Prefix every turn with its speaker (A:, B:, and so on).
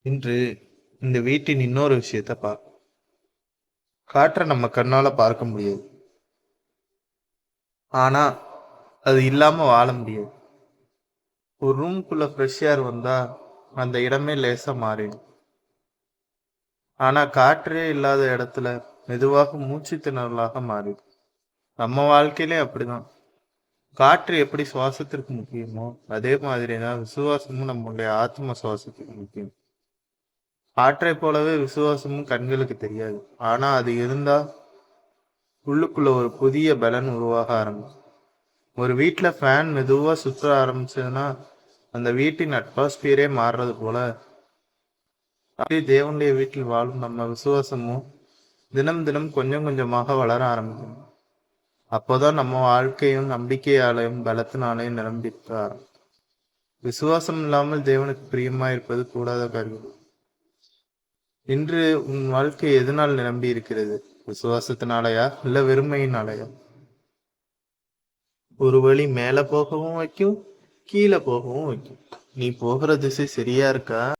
A: இன்று இந்த வீட்டின் இன்னொரு விஷயத்த காற்றை நம்ம கண்ணால பார்க்க முடியாது. ஆனா அது இல்லாம வாழ முடியாது. ஒரு ரூம்குள்ள ஃப்ரெஷ் ஏர் வந்தா அந்த இடமே லேசா மாறிடும். ஆனா காற்றே இல்லாத இடத்துல மெதுவாக மூச்சு திணறலாக மாறிடும். நம்ம வாழ்க்கையிலே அப்படிதான். காற்று எப்படி சுவாசத்திற்கு முக்கியமோ அதே மாதிரி தான் விசுவாசமும் நம்மளுடைய ஆத்ம சுவாசத்துக்கு முக்கியம். காற்றை போலவே விசுவாசமும் கண்களுக்கு தெரியாது. ஆனா அது இருந்தா உள்ளுக்குள்ள ஒரு புதிய பலன் உருவாக ஆரம்பிக்கும். ஒரு வீட்டுல ஃபேன் மெதுவா சுற்ற ஆரம்பிச்சதுன்னா அந்த வீட்டின் அட்மாஸ்பியரே மாறுறது போல அப்படியே தேவனுடைய வீட்டில் வாழும் நம்ம விசுவாசமும் தினம் தினம் கொஞ்சம் கொஞ்சமாக வளர ஆரம்பிக்கும். அப்போதான் நம்ம வாழ்க்கையும் நம்பிக்கையாலையும் பலத்தினாலையும் நிரம்பியிருக்க ஆரம்பிக்கும். விசுவாசம் இல்லாமல் தேவனுக்கு பிரியமா இருப்பது கூடாத காரியம். இன்று உன் வாழ்க்கை எதனால் நிரம்பி இருக்கிறது? விசுவாசத்தினாலயா இல்ல வெறுமையினாலயா? ஒரு வழி மேல போகவும் வைக்கும், கீழே போகவும் வைக்கும். நீ போகிற திசை சரியா இருக்கா?